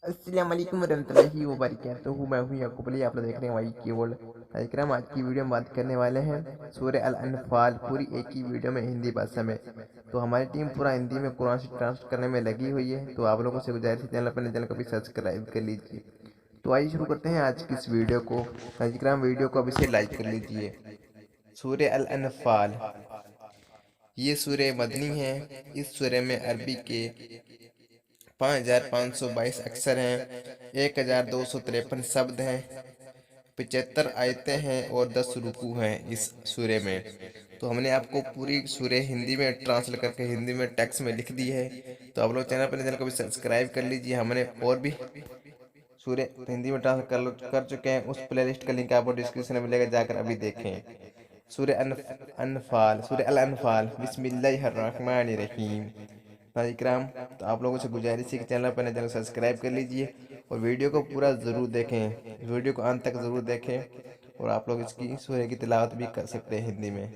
अस्सलाम वालेकुम वरहमतुल्लाहि वबरकातुहू। मैं हूँ याकूब अली, आप लोग देख रहे हैं वाई कीबोर्ड। कार्यक्रम आज की वीडियो में बात करने वाले हैं सूरह अल अनफाल, पूरी एक ही वीडियो में हिंदी भाषा में। तो हमारी टीम पूरा हिंदी में कुरान से ट्रांसलेट करने में लगी हुई है, तो आप लोगों से गुजारिश है चैनल पर चैनल को भी सब्सक्राइब कर लीजिए। तो आइए शुरू करते हैं आज की इस वीडियो को। कार्यक्रम वीडियो को अभी से लाइक कर लीजिए। सूरह अल अनफाल, ये सूरह मदनी है। इस सूरह में अरबी के 5522 अक्षर हैं, 1253 शब्द हैं, 75 आयतें हैं और 10 रुकू हैं इस सूरे में। तो हमने आपको पूरी सूरे हिंदी में ट्रांसलेट करके हिंदी में टेक्स्ट में लिख दी है। तो आप लोग चैनल को भी सब्सक्राइब कर लीजिए। हमने और भी सूरे हिंदी में ट्रांसलेट कर चुके हैं, उस प्लेलिस्ट का लिंक आपको डिस्क्रिप्शन में मिलेगा, जाकर अभी देखें। सूरे अनफाल, सूरे अल अनफाल, बिस्मिल्लाहिर्रहमानिर्रहीम। इकराम, तो आप लोगों से गुजारिश है कि चैनल पर नए चैनल को सब्सक्राइब कर लीजिए और वीडियो को पूरा ज़रूर देखें, वीडियो को अंत तक ज़रूर देखें। और आप लोग इसकी सूरह की तिलावत भी कर सकते हैं हिंदी में।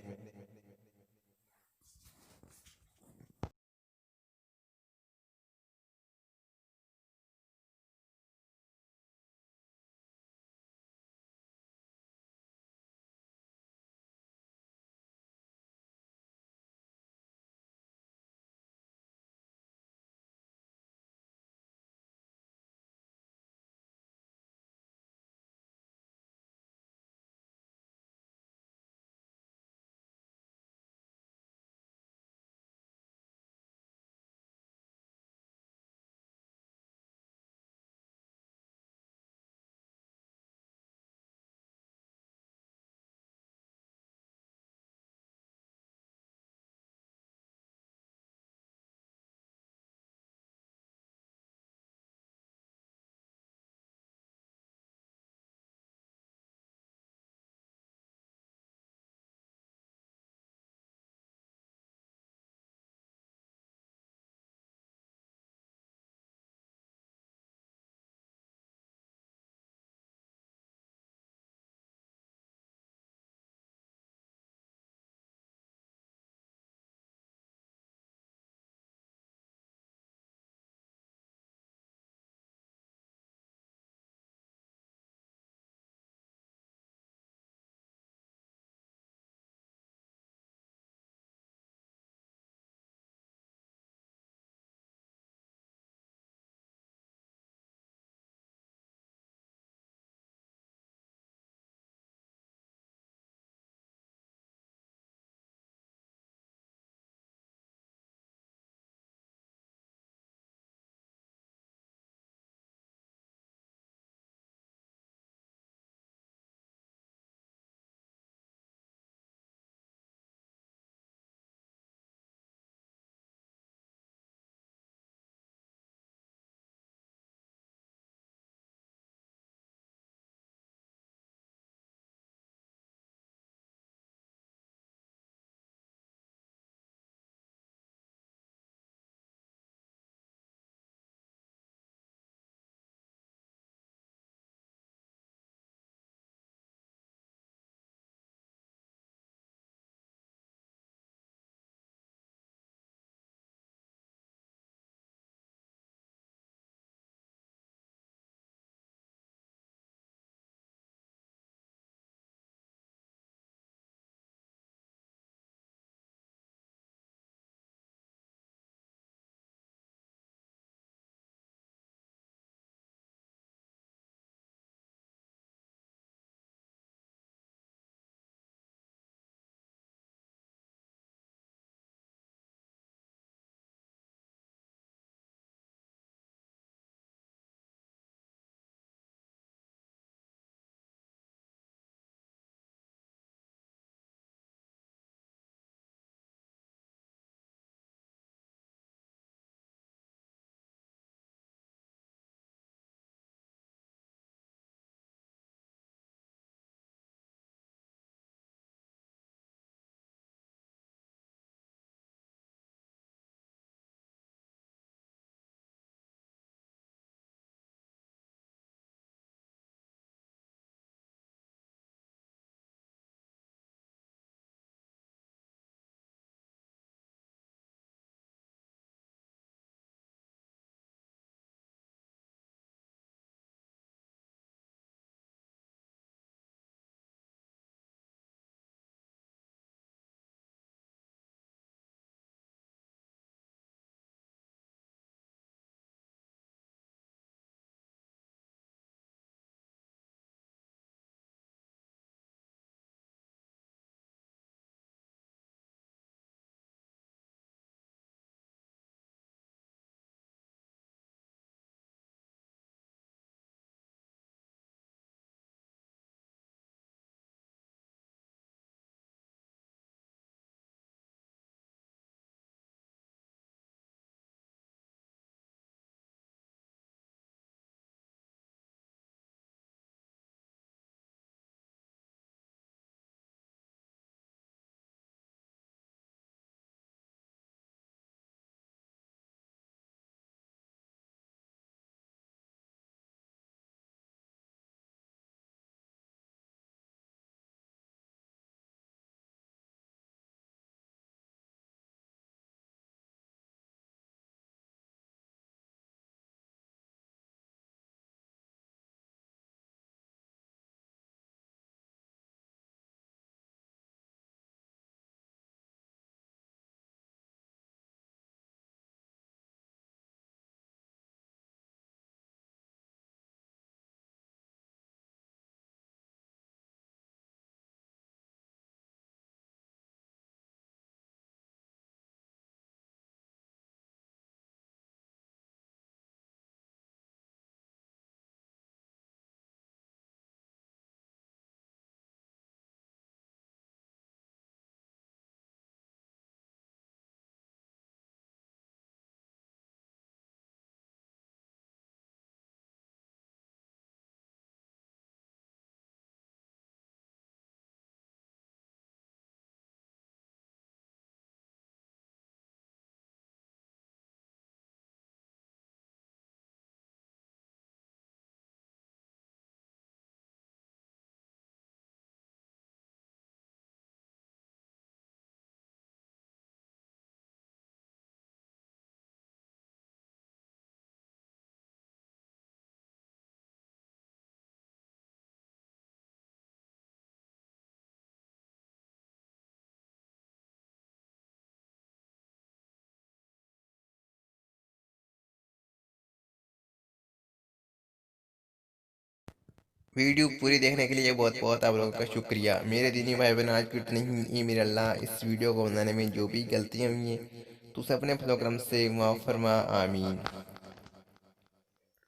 वीडियो पूरी देखने के लिए बहुत बहुत आप लोगों का शुक्रिया। मेरे दीनी भाई बहन, आज की इतनी ही मेरे अल्लाह इस वीडियो को बनाने में जो भी गलतियाँ हुई हैं तो उसे अपने प्रोग्राम से माफ़ फरमा, आमीन।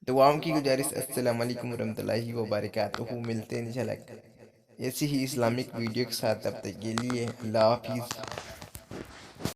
दुआओं की गुजारिश। अस्सलाम वालेकुम रहमतुल्लाहि व बरकातुहू। मिलते हैं इंशाल्लाह ऐसी ही इस्लामिक वीडियो के साथ। तब तक के लिए अल्लाह हाफिज़।